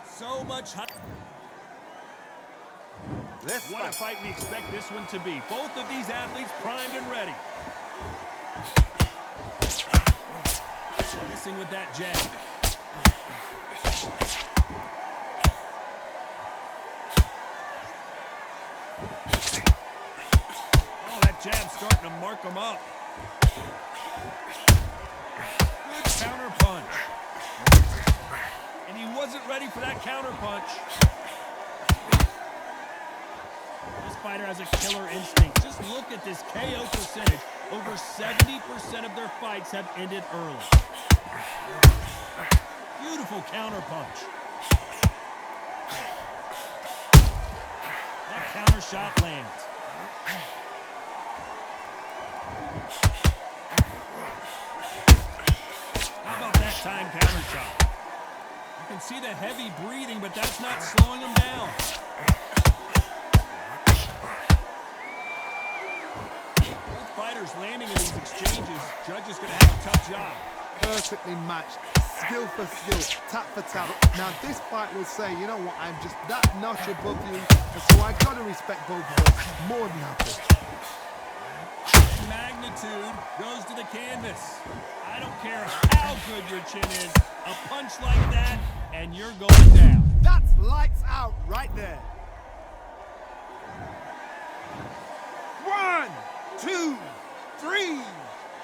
So much hype. What a fight we expect this one to be. Both of these athletes primed and ready. Missing with that jab. Oh, that jab's starting to mark him up. Good counter punch. And he wasn't ready for that counter punch. This fighter has a killer instinct. Just look at this KO percentage. Over 70% of their fights have ended early. Beautiful counter punch. That counter shot lands. How about that time counter shot? You can see the heavy breathing, but that's not slowing him down. Both fighters landing in these exchanges. Judge is going to have a tough job. Perfectly matched, skill for skill, tap for tap. Now this fight will say, you know what, I'm just that notch above you, and so I gotta respect both of us more than happy. Magnitude goes to the canvas. I don't care how good your chin is, a punch like that, and you're going down. That's lights out right there. 1, 2, 3,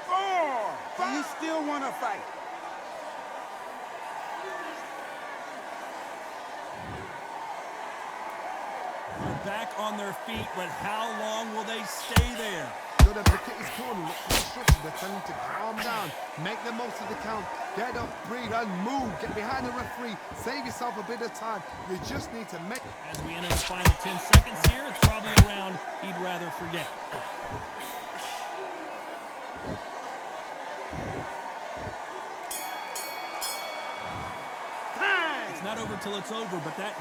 4. Do you still want to fight? They're back on their feet, but how long will they stay there? So they look at his corner, look for instructions. They're telling him to calm down, make the most of the count, get up, breathe, and move. Get behind the referee, save yourself a bit of time. You just need to make... As we enter the final 10 seconds here, it's probably a round he'd rather forget. It's not over till it's over, but that...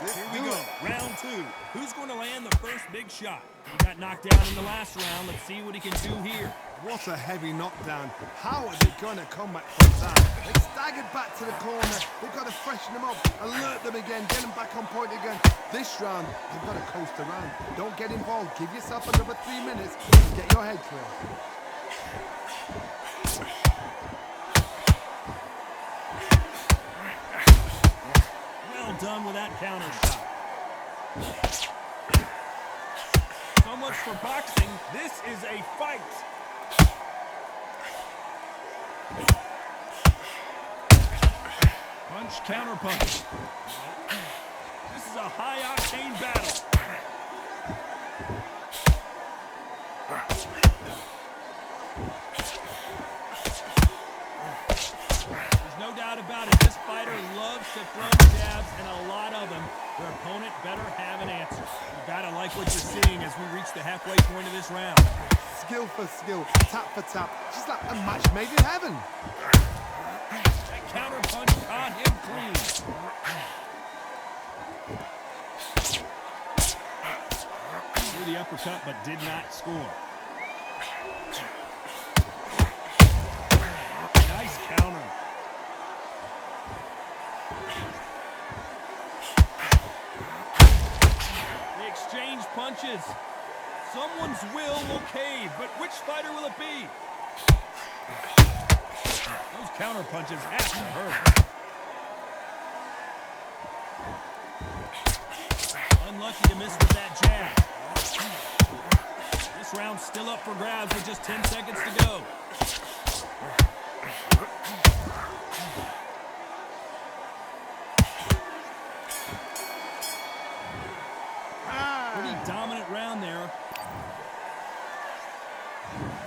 Here we go, round 2. Who's going to land the first big shot? He got knocked down in the last round. Let's see what he can do here. What a heavy knockdown. How are they going to come back from that? They staggered back to the corner. They've got to freshen them up, alert them again, get them back on point again. This round, they've got to coast around. Don't get involved. Give yourself another 3 minutes. Get your head clear. Done with that counter shot. So much for boxing. This is a fight. Punch, counter punch. This is a high-octane battle. There's no doubt about it. This fighter loves to throw jabs, and a lot of them. Their opponent better have an answer. You gotta like what you're seeing as we reach the halfway point of this round. Skill for skill, tap for tap, just like a match made in heaven. That counter punch caught him clean. Threw the uppercut, but did not score. Nice counter. Exchange punches. Someone's will cave, but which fighter will it be? Those counter punches have to hurt. Unlucky to miss with that jab. This round's still up for grabs with just 10 seconds to go. Pretty dominant round there.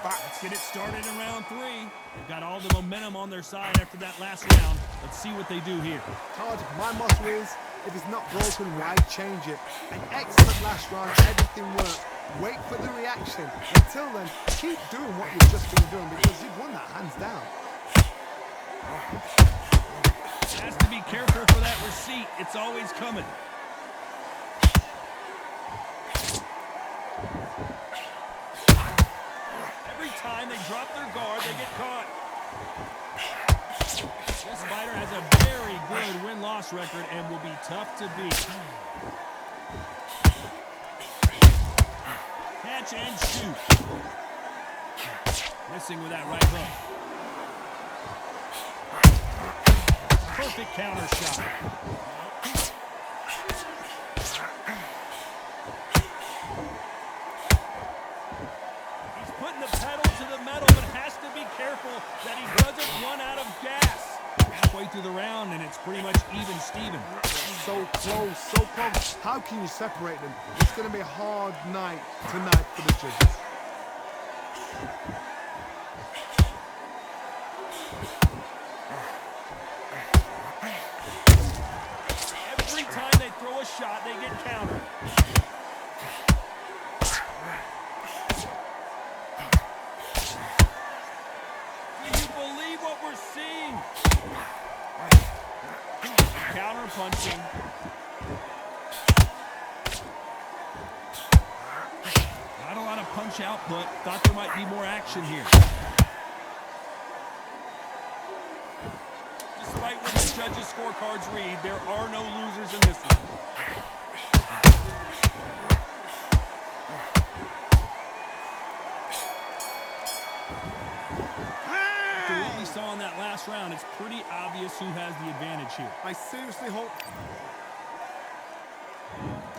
Let's get it started in round 3. They've got all the momentum on their side after that last round. Let's see what they do here. Todd, my motto is, if it's not broken, why change it? An excellent last round, everything worked. Wait for the reaction. Until then, keep doing what you've just been doing because you've won that hands down. Has to be careful for that receipt. It's always coming. Every time they drop their guard, they get caught. This fighter has a very good win-loss record and will be tough to beat. Catch and shoot. Missing with that right hook. Perfect counter shot. He's putting the pedal to the metal, but has to be careful that he doesn't run out of gas. Halfway through the round, and it's pretty much even Steven. So close, so close. How can you separate them? It's going to be a hard night tonight for the judges. Every time they throw a shot, they get countered. Do you believe what we're seeing? Counter punching. Not a lot of punch output. Thought there might be more action here. Despite what the judges' scorecards read, there are no losers in this one. After what we saw in that last round, it's pretty obvious who has the advantage here. I seriously hope...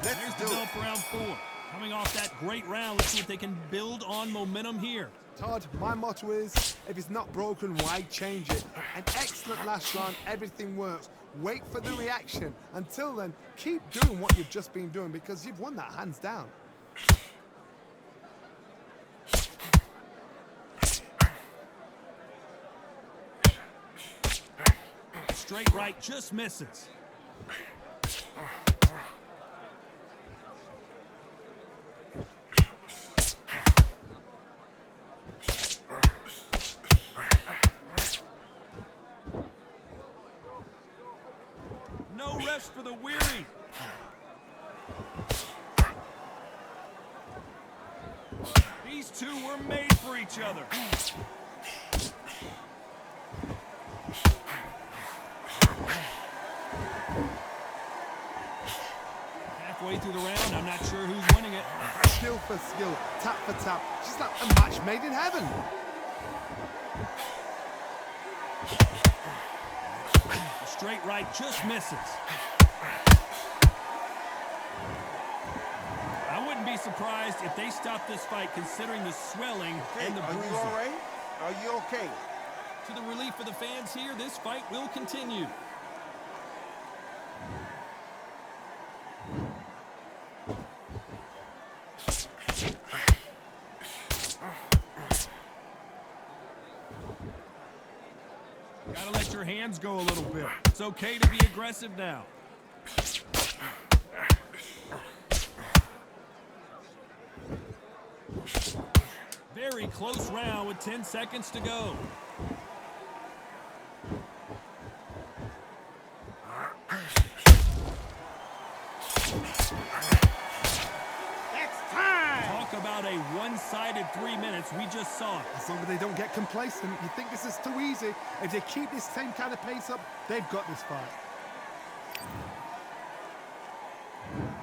There's the build for round 4. Coming off that great round, let's see if they can build on momentum here. Todd, my motto is, if it's not broken, why change it? An excellent last round, everything works. Wait for the reaction. Until then, keep doing what you've just been doing because you've won that hands down. Straight right just misses. No rest for the weary. These two were made for each other. Halfway through the round, I'm not sure who's winning it. Skill for skill, tap for tap. She's like a match made in heaven. Straight right just misses. I wouldn't be surprised if they stop this fight considering the swelling and the bruising. Are you all right? Are you okay? To the relief of the fans here, this fight will continue. Gotta let your hands go a little bit. It's okay to be aggressive now. Very close round with 10 seconds to go. It's time! Talk about a one-sided 3 minutes. We just saw it. As long as they don't get complacent, you think this is too easy. If they keep this same kind of pace up, they've got this fight.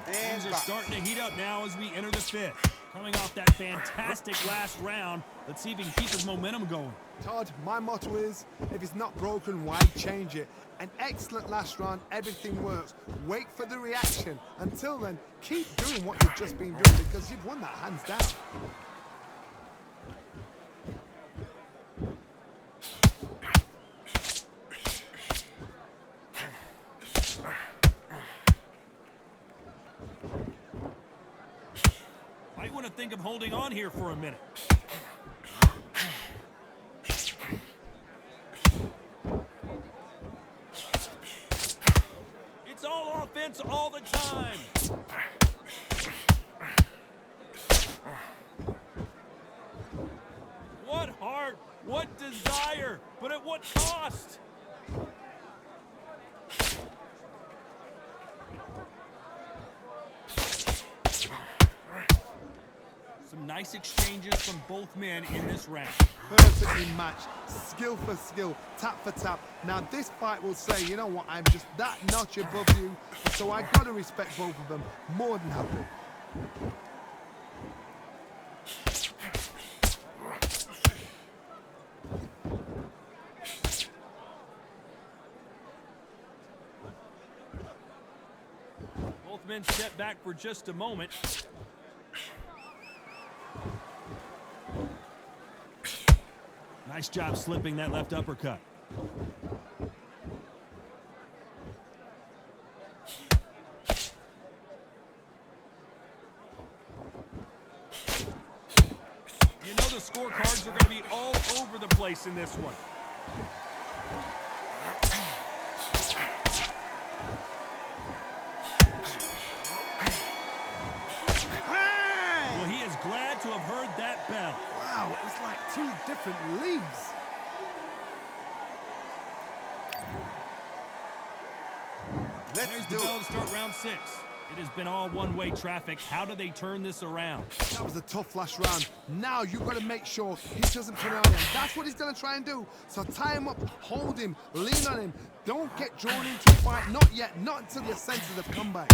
Things are starting to heat up now as we enter the 5th. Coming off that fantastic last round, let's see if he can keep his momentum going. Todd, my motto is, if it's not broken, why change it? An excellent last round, everything works. Wait for the reaction. Until then, keep doing what you've just been doing because you've won that hands down. Might want to think of holding on here for a minute. It's all offense all the time. What heart, what desire, but at what cost? Some nice exchanges from both men in this round. Perfectly matched, skill for skill, tap for tap. Now this fight will say, you know what, I'm just that notch above you, so I gotta respect both of them more than happy. Both men step back for just a moment. Nice job slipping that left uppercut. You know the scorecards are going to be all over the place in this one. Well, he is glad to have heard that bell. Wow, it's like two different leagues. There's the bell to start round 6. It has been all one-way traffic. How do they turn this around? That was a tough last round. Now you've got to make sure he doesn't turn around. And that's what he's going to try and do. So tie him up, hold him, lean on him. Don't get drawn into a fight. Not yet. Not until your senses have come back.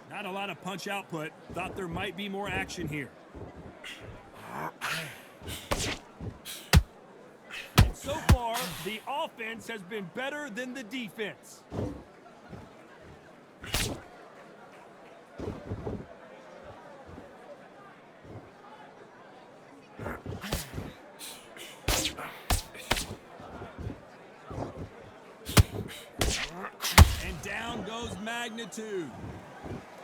Not a lot of punch output. Thought there might be more action here. And so far, the offense has been better than the defense. And down goes Magnitude.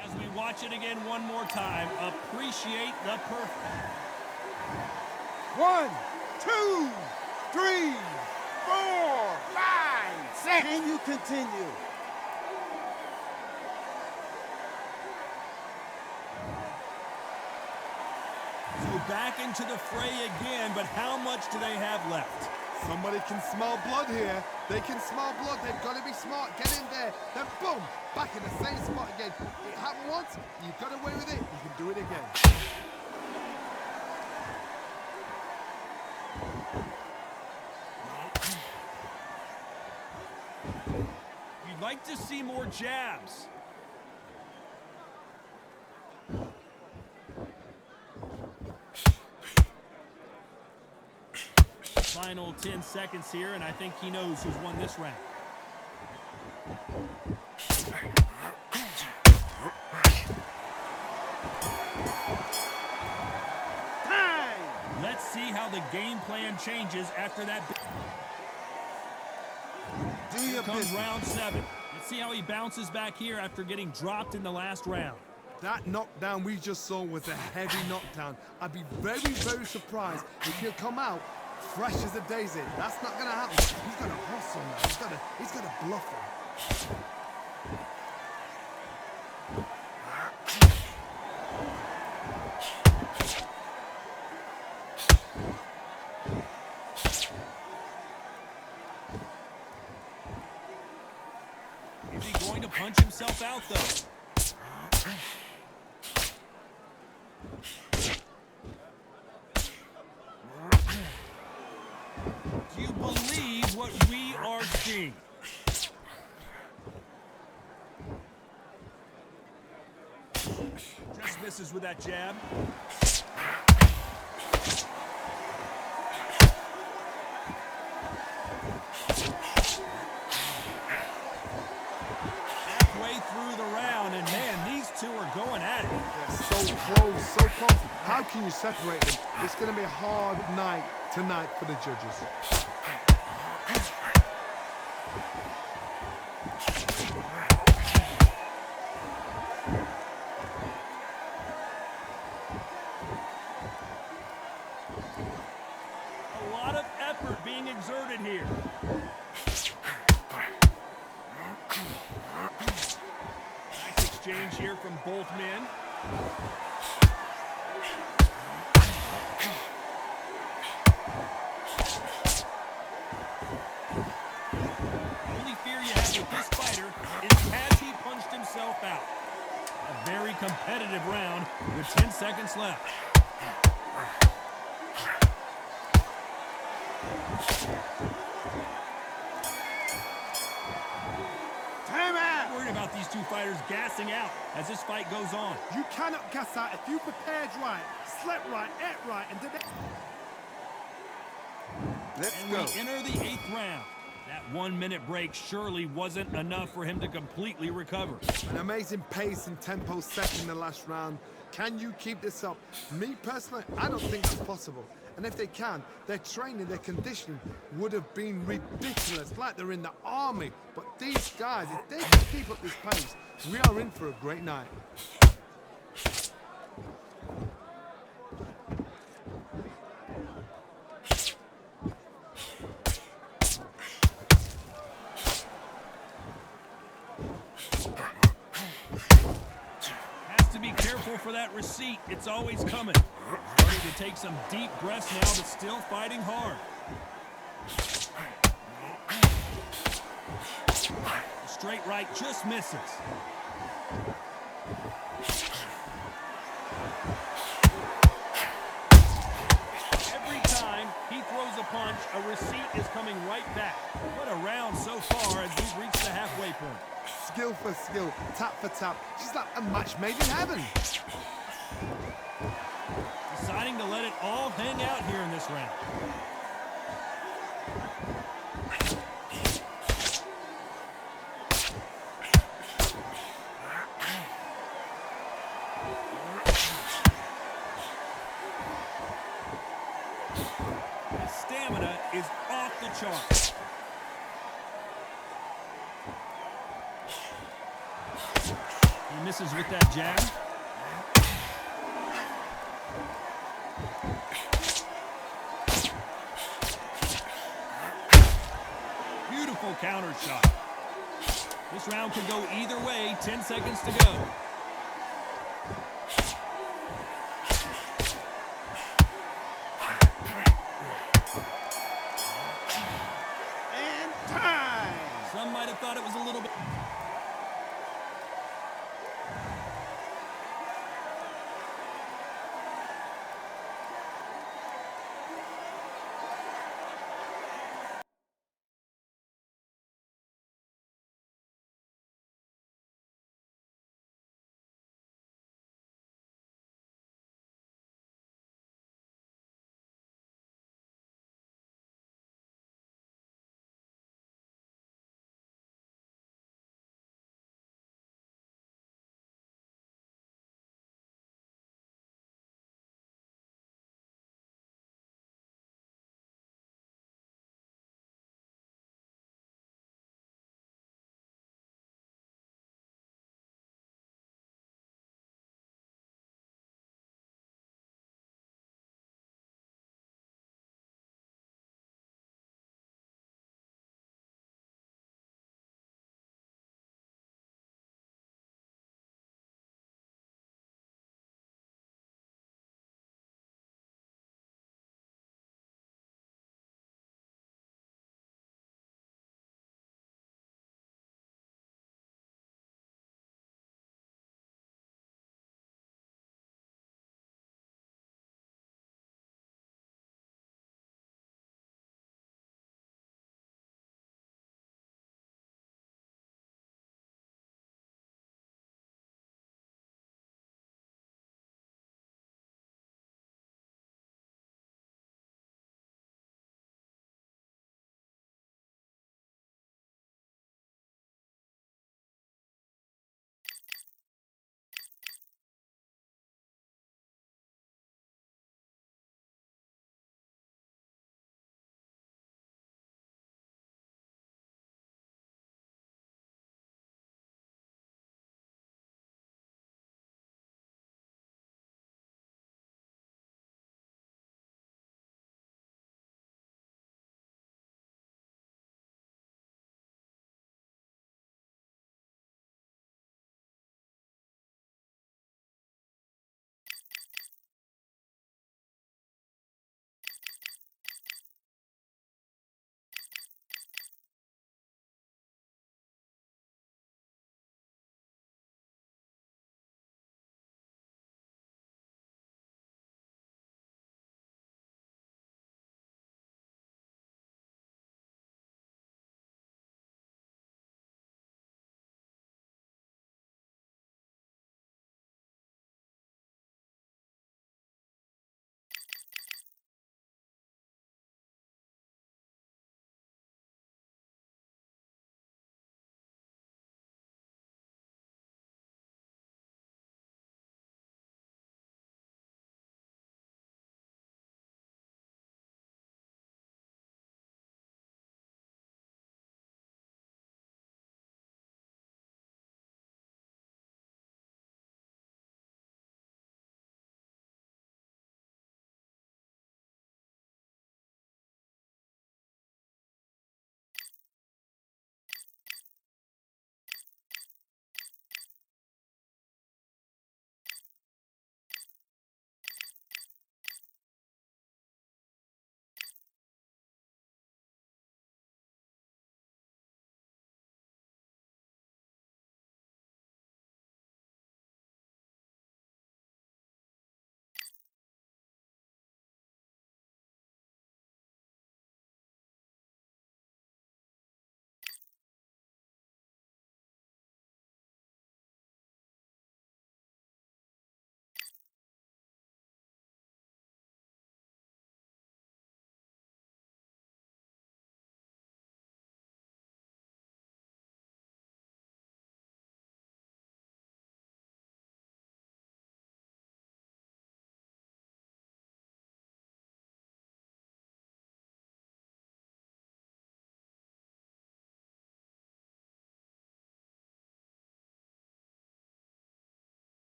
As we watch it again one more time, appreciate the perfect. 1, 2, 3, 4, 5, 6. Can you continue? So back into the fray again, but how much do they have left? Somebody can smell blood here. They can smell blood. They've got to be smart. Get in there. Then boom, back in the same spot again. It happened once. You got away with it. You can do it again. You'd like to see more jabs. Final 10 seconds here, and I think he knows who's won this round. Time! Let's see how the game plan changes after that. Here comes round 7. Let's see how he bounces back here after getting dropped in the last round. That knockdown we just saw was a heavy knockdown. I'd be very, very surprised if he'll come out fresh as a daisy. That's not going to happen. He's got to hustle now. He's got to bluff him. Is he going to punch himself out, though? Do you believe what we are seeing? Just misses with that jab. Halfway through the round, and man, these two are going at it. They're so close, so close. How can you separate them? It's going to be a hard night tonight for the judges. A lot of effort being exerted here. Nice exchange here from both men. with this fighter is, has he punched himself out? A very competitive round with 10 seconds left. Time out. Worried about these two fighters gassing out as this fight goes on. You cannot gas out if you prepared right, slept right, ate right, and did it. Let's And go. we enter the 8th round. That 1-minute break surely wasn't enough for him to completely recover. An amazing pace and tempo set in the last round. Can you keep this up? Me personally, I don't think it's possible. And if they can, their training, their conditioning would have been ridiculous, like they're in the army. But these guys, if they can keep up this pace, we are in for a great night. Has to be careful for that receipt. It's always coming. Starting to take some deep breaths now, but still fighting hard. The straight right just misses. Every time he throws a punch, a receipt is coming right back. What a round so far as we've reached the halfway point. Skill for skill, tap for tap. She's like a match made in heaven. Deciding to let it all hang out here in this round. His stamina is off the charts. He misses with that jab. Beautiful counter shot. This round could go either way. 10 seconds to go. And time. Some might have thought it was a little bit...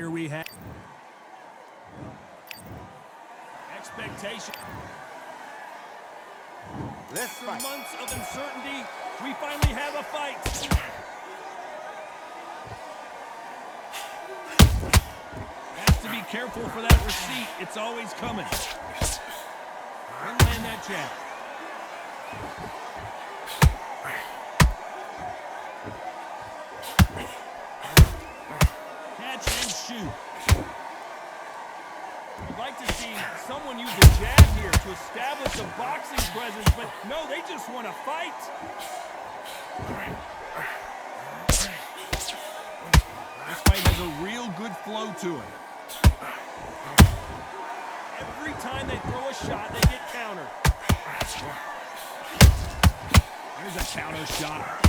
here we have expectation. Let's After fight. months of uncertainty, we finally have a fight. Has to be careful for that receipt. It's always coming. He'll land that jab. Catch and shoot. I'd like to see someone use a jab here to establish a boxing presence, but no, they just want to fight. This fight has a real good flow to it. Every time they throw a shot, they get countered. Here's a counter shot.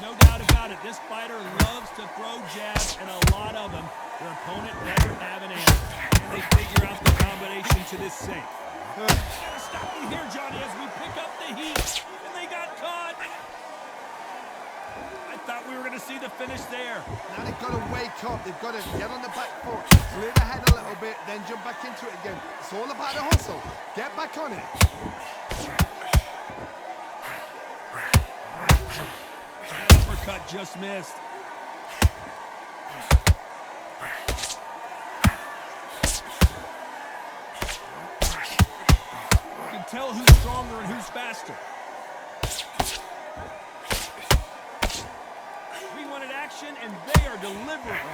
No doubt about it, this fighter loves to throw jabs, and a lot of them. Their opponent better have an answer. And they figure out the combination to this safe. Gotta stop me here, Johnny, as we pick up the heat. And they got caught. I thought we were going to see the finish there. Now they've got to wake up. They've got to get on the back foot, clear the head a little bit, then jump back into it again. It's all about the hustle. Get back on it. That uppercut just missed. You can tell who's stronger and who's faster. We wanted action, and they are delivering.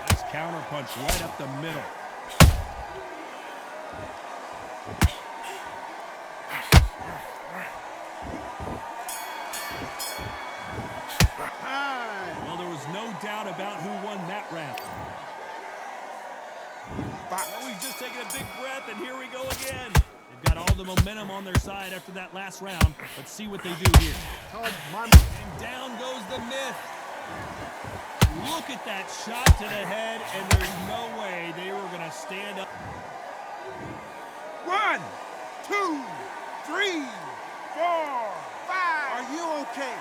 Nice counter punch right up the middle. Well, there was no doubt about who won that round. Well, we've just taken a big breath, and here we go again. They've got all the momentum on their side after that last round. Let's see what they do here. And down goes the myth. Look at that shot to the head, and there's no way they were going to stand up. 1, 2, 3, 4, 5. Are you okay?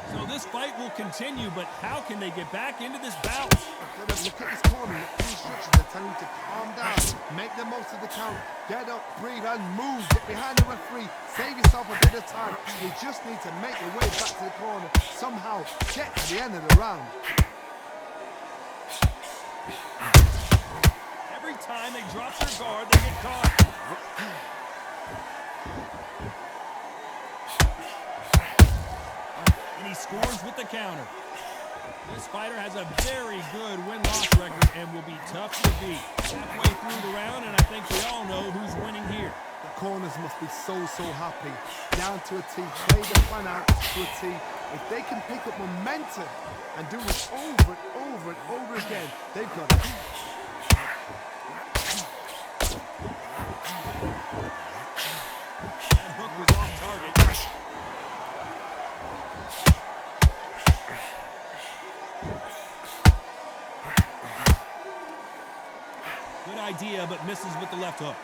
So this fight will continue, but how can they get back into this bout? Look at this corner. The instructions are telling you to calm down. Make the most of the count. Get up, breathe, and move. Get behind the referee. Save yourself a bit of time. You just need to make your way back to the corner. Somehow get to the end of the round. Every time they drop their guard, they get caught. And he scores with the counter. This fighter has a very good win-loss record and will be tough to beat. Halfway through the round, and I think we all know who's winning here. The corners must be so happy. Down to a T. Play the plan out to a T. If they can pick up momentum and do this over and over and over again, they've got it. That hook was off target. Good idea, but misses with the left hook.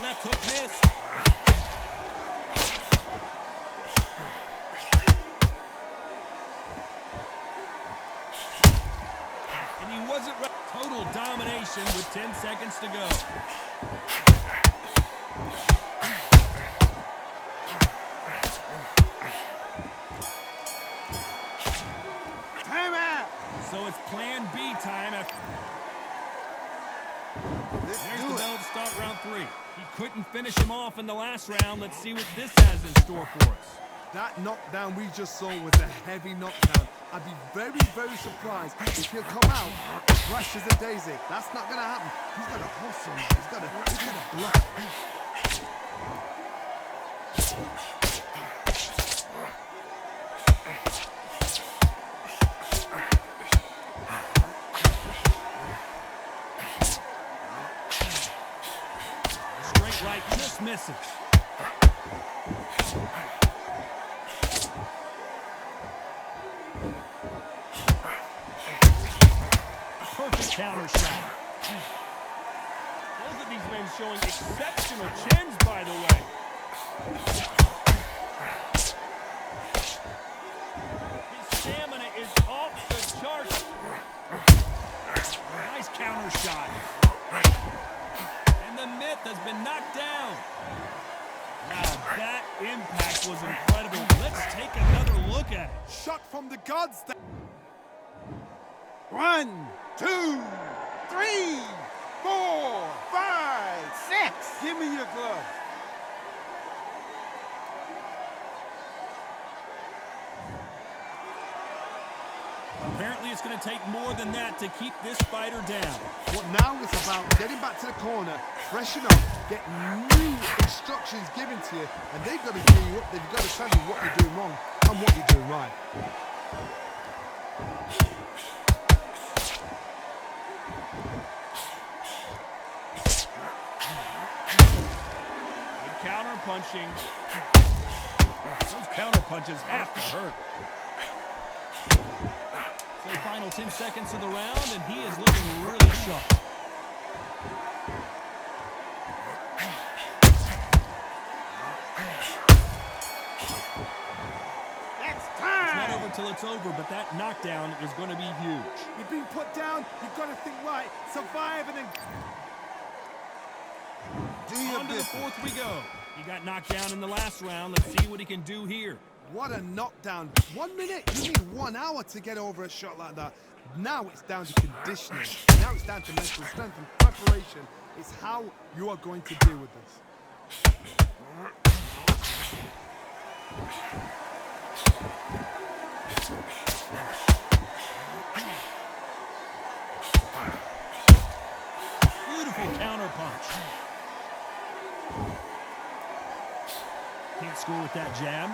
Left hook missed. And he wasn't ready. Total domination with 10 seconds to go. Time out. So it's plan B time after. Let's There's do the it. bell to start round 3. He couldn't finish him off in the last round. Let's see what this has in store for us. That knockdown we just saw was a heavy knockdown. I'd be very surprised if he'll come out fresh as a daisy. That's not going to happen. He's got to hustle. He's got to block. Straight right, just misses. counter shot. Both of these men showing exceptional chins, by the way. His stamina is off the charts. Nice counter shot. And the myth has been knocked down. Wow, that impact was incredible. Let's take another look at it. Shot from the gods. 1, 2, 3, 4, 5, 6. Give me your glove. Apparently it's going to take more than that to keep this fighter down. But now it's about getting back to the corner, freshen up, get new instructions given to you, and they've got to tell you what they've got to tell you what you're doing wrong and what you're doing right. Good counter punching. Those counter punches have to hurt. So the final 10 seconds of the round, and he is looking really sharp. That's It's time. not over till it's over, but that knockdown is going to be huge. You've been put down, you've got to think right, survive, and then do your On to the business. fourth we go. He got knocked down in the last round. Let's see what he can do here. What a knockdown. 1 minute, you need 1 hour to get over a shot like that. Now it's down to conditioning. Now it's down to mental strength and preparation. It's how you are going to deal with this. Beautiful counter punch. Can't score with that jab.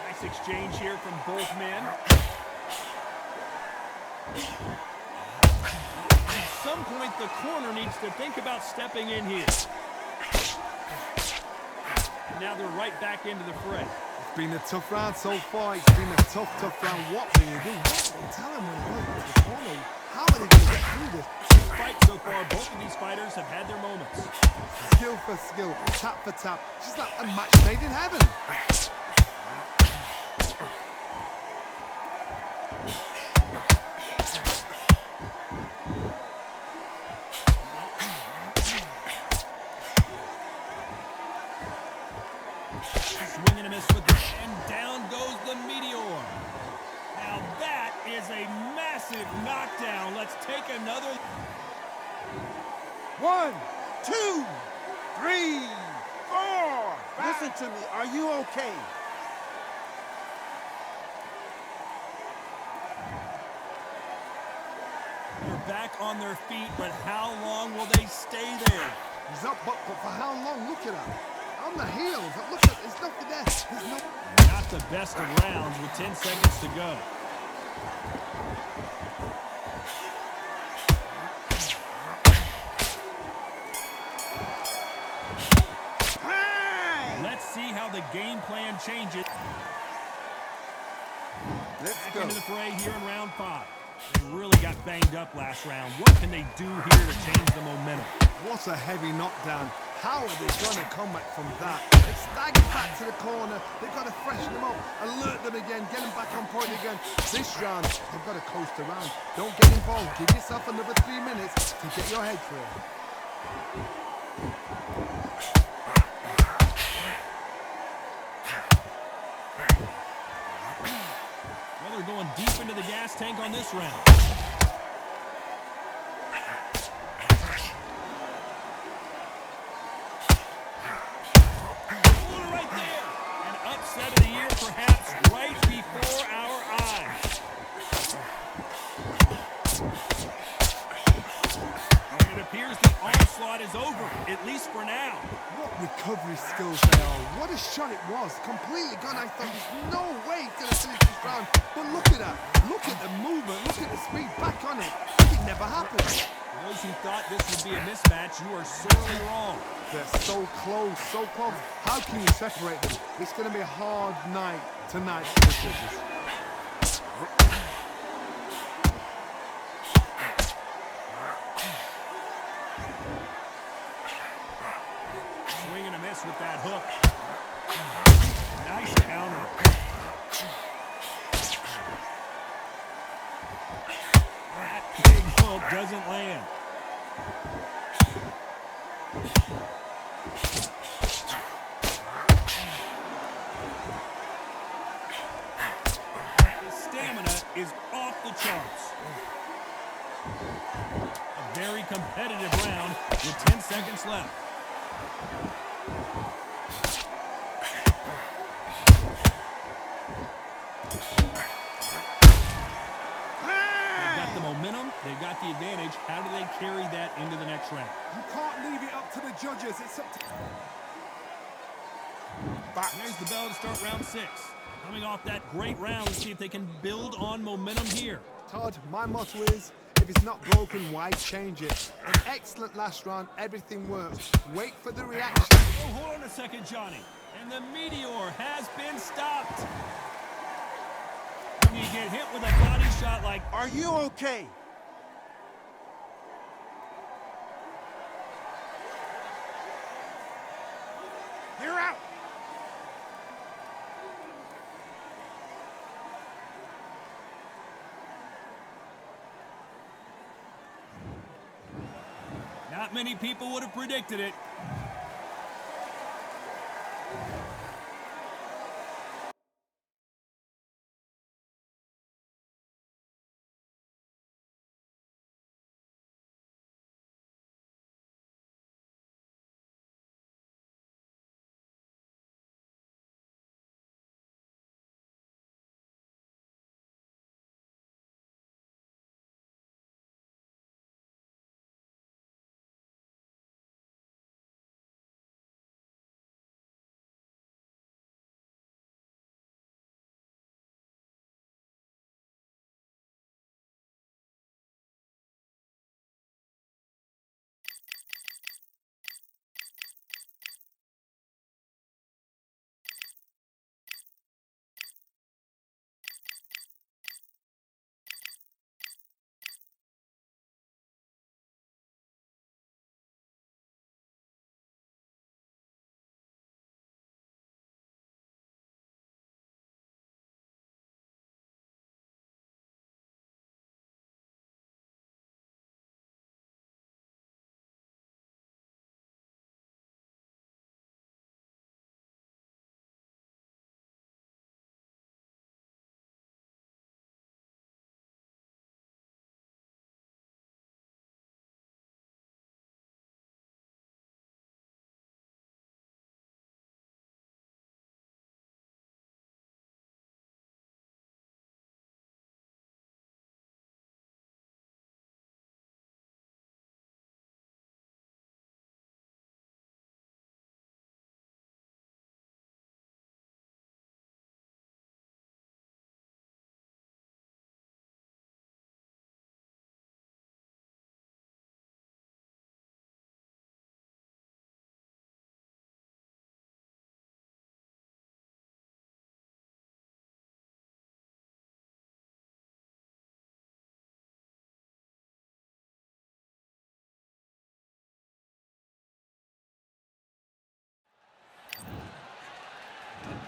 Nice exchange here from both men. At some point, the corner needs to think about stepping in here. Now they're right back into the fray. It's been a tough round so far. It's been a tough round. What will you do? What will you tell them when they go to the corner? How are they going to get through this? This fight so far, both of these fighters have had their moments. Skill for skill, tap for tap. Just like a match made in heaven. Swing and a miss with this, and down goes the meteor. Now that is a massive knockdown. Let's take another. 1, 2, 3, 4. Listen to me. Are you okay? They're back on their feet, but how long will they stay there? He's up, but for how long? Look at that. On the heels. Look at, there's nothing there. There's no. Not the best of rounds with 10 seconds to go. Time. Let's see how the game plan changes. Let's Back go. into the fray here in round 5. They really got banged up last round. What can they do here to change the momentum? What a heavy knockdown. How are they going to come back from that? They staggered back to the corner. They've got to freshen them up, alert them again, get them back on point again. This round, they've got to coast around. Don't get involved. Give yourself another 3 minutes to get your head clear. Well, they're going deep into the gas tank on this round. Right there. An upset of the year, perhaps, right before our eyes. And it appears the onslaught is over, at least for now. What recovery skills they are. What a shot it was. Completely gone. I thought there's no way he's going to finish this round. But look at that. Look at the movement. Look at the speed. Back on it. It never happened. For those who thought this would be a mismatch, you are sorely wrong. They're so close, so close. How can you separate them? It's going to be a hard night tonight for the judges. miss with that hook. Nice counter. That big hook doesn't land. His stamina is off the charts. A very competitive round with 10 seconds left. Momentum, they've got the advantage. How do they carry that into the next round? You can't leave it up to the judges. It's up to... There's the bell to start round 6. Coming off that great round, let's see if they can build on momentum here. Todd, my motto is, if it's not broken, why change it? An excellent last round, everything works. Wait for the reaction. Oh, hold on a second, Johnny. And the meteor has been stopped. When you get hit with a body shot like... Are you okay? You're out. Not many people would have predicted it.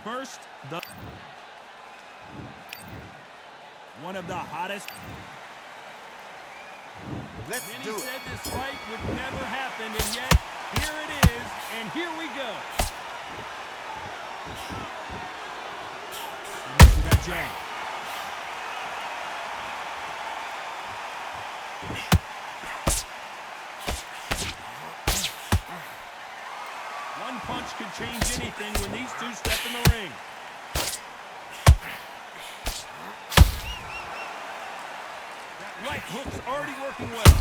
First, one of the hottest. Let's Many do it. said this fight would never happen, and yet here it is, and here we go. We got Jay. One punch could change anything when these two step in the ring. That right hook's already working well.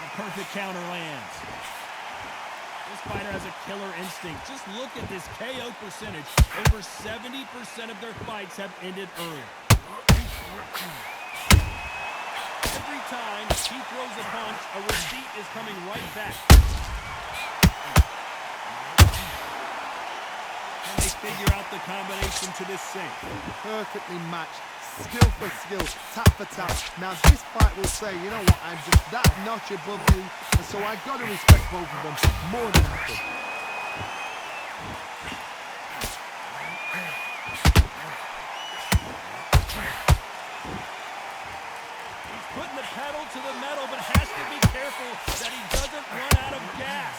The perfect counter lands. This fighter has a killer instinct. Just look at this KO percentage. Over 70% of their fights have ended early. Every time he throws a punch, a receipt is coming right back. Can they figure out the combination to this sink? Perfectly matched. skill for skill, tap for tap. Now this fight will say, you know what, I'm just that notch above you, and so I got to respect both of them more than nothing. Putting the pedal to the metal, but has to be careful that he doesn't run out of gas.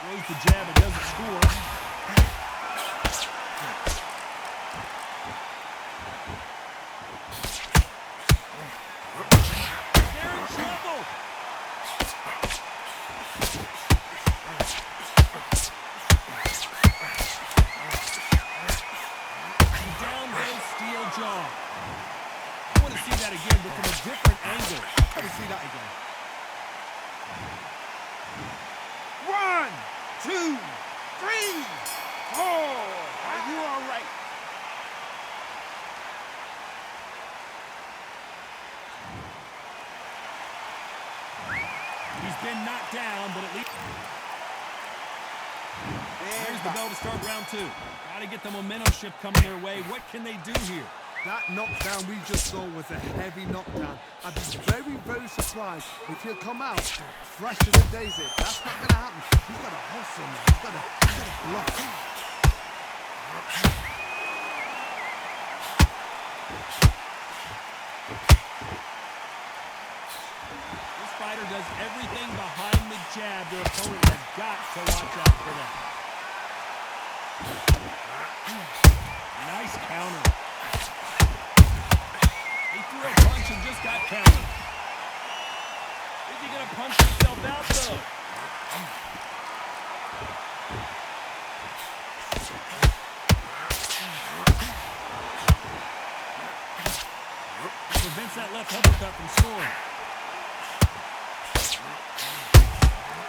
Throws the jab and doesn't score. They're in trouble. Jaw. I want to see that again, but from a different angle. Let me see that again. 1, 2, 3, 4. Are you all right? He's been knocked down, but at least... Here's the bell to start round 2. Got to get the momentum shift coming their way. What can they do here? That knockdown we just saw was a heavy knockdown. I'd be very, very surprised if he'll come out fresh as a daisy. That's not going to happen. He's got to hustle, man. He's got to block him. This fighter does everything behind the jab. Their opponent has got to watch out for that. Nice counter. He threw a punch and just got countered. Is he going to punch himself out, though? Prevents that left uppercut from scoring.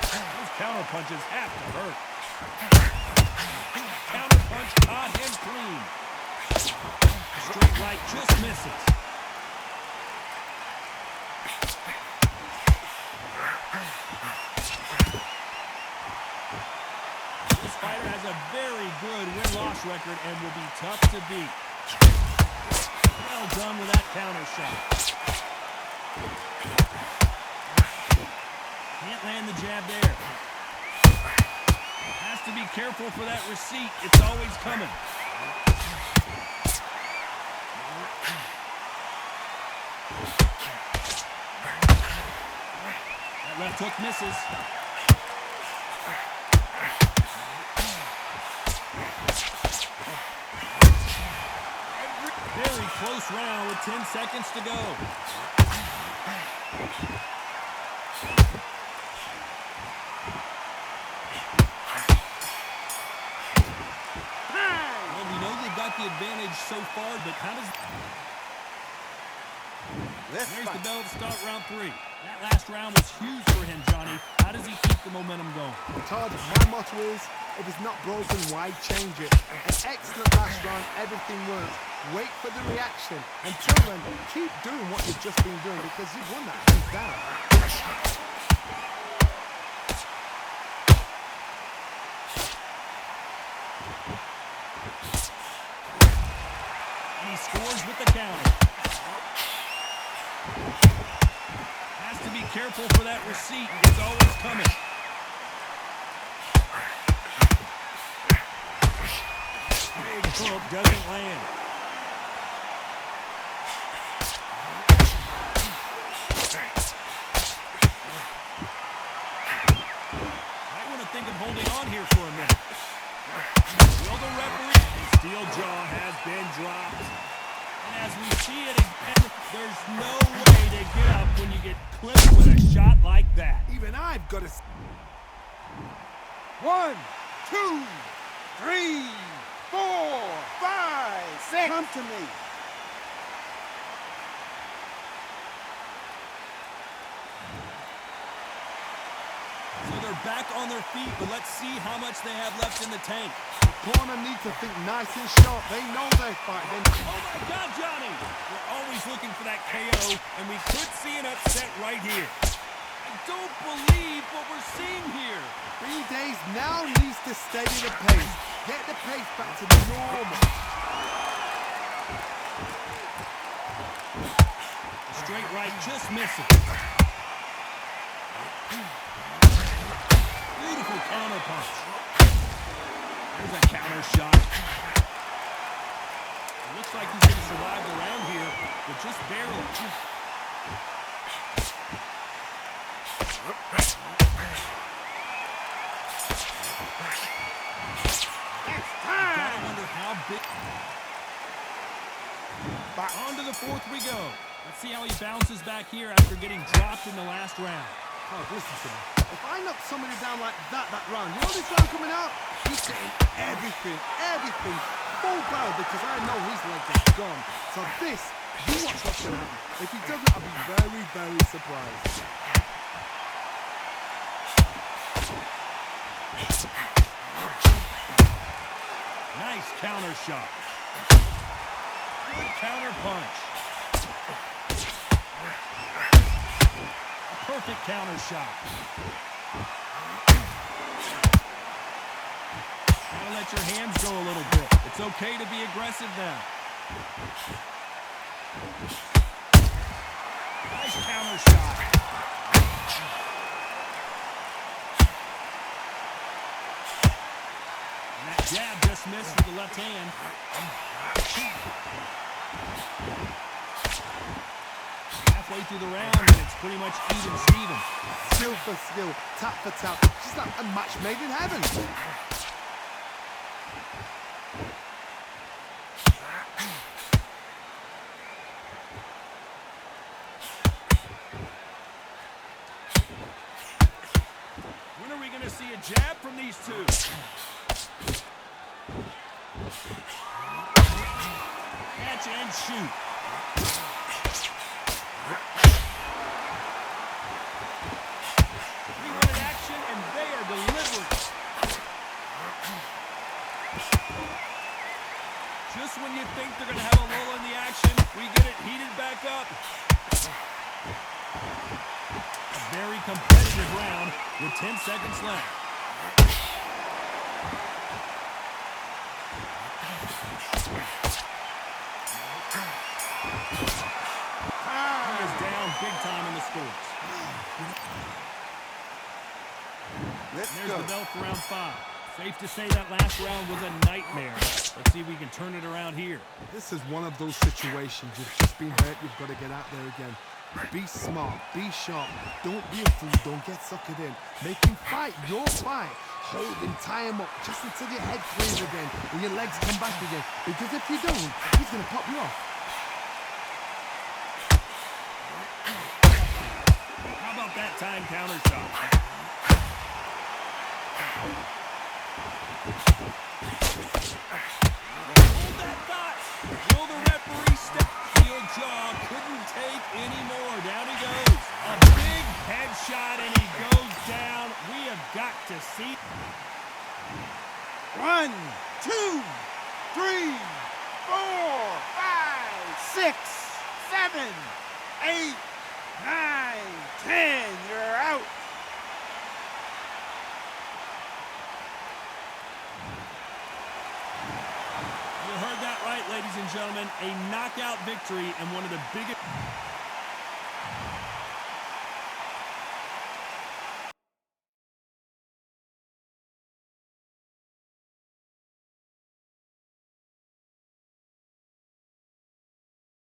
Those counter punches have to hurt. Counter punch caught him clean. Straight right just misses. This fighter has a very good win-loss record and will be tough to beat. Well done with that counter shot. Can't land the jab there. Has to be careful for that receipt. It's always coming. That left hook misses. Very close round with 10 seconds to go. Well, we know they've got the advantage so far, but how does... There's the bell to start round 3. That last round was huge for him, Johnny. How does he keep the momentum going? Todd, my motto is, if it's not broken, why change it? An excellent last round, everything works. Wait for the reaction. Until then, keep doing what you've just been doing because you've won that hands down. And he scores with the counter. Has to be careful for that receipt. It's always coming. Big hook doesn't land. Might want to think of holding on here for a minute. Will the referee? The steel jaw has been dropped. And as we see it again, there's no way to get up when you get clipped with a shot like that. Even I've got to... 1, 2, 3, 4, 5, 6. Come to me. So they're back on their feet, but let's see how much they have left in the tank. The corner needs to think nice and sharp. They know they're fighting. Oh my God, Johnny! We're always looking for that KO, and we could see an upset right here. I don't believe what we're seeing here. 3 days now needs to steady the pace. Get the pace back to the normal. Straight right, just missing. Beautiful counter punch. There's a counter shot. It looks like he's going to survive the round here, but just barely. It's time. Gotta wonder how big. On to the fourth we go. Let's see how he bounces back here after getting dropped in the last round. Oh, listen to me. If I knock somebody down like that round, you know this round coming out? He's getting everything full barrel because I know his leg is gone. So this, you watch what's going to happen. If he doesn't, I'll be very, very surprised. Nice counter shot. Good counter punch. Perfect counter shot. Gotta let your hands go a little bit. It's okay to be aggressive now. Nice counter shot. And that jab just missed with the left hand. Halfway through the round, and it's pretty much even Steven. Skill for skill, tap for tap. Just like a match made in heaven. When are we going to see a jab from these two? Catch and shoot. We wanted action, and they are delivering. Just when you think they're going to have a lull in the action, we get it heated back up. A very competitive round with 10 seconds left. He is down big time in the scores. Let's There's go. the belt for round 5. Safe to say that last round was a nightmare. Let's see if we can turn it around here. This is one of those situations. You've just been hurt. You've got to get out there again. Be smart. Be sharp. Don't be a fool. Don't get suckered in. Make him fight your fight. Hold him, tie him up, just until your head clears again and your legs come back again. Because if you don't, he's going to pop you off. How about that time counter shot? Hold that thought. Will the referee step? Heel jaw couldn't take any more. Down he goes. A big headshot and he goes down. We have got to see. 1, 2, 3, 4, 5, 6, 7, 8, 9, 10. You're out. You heard that right, ladies and gentlemen. A knockout victory and one of the biggest.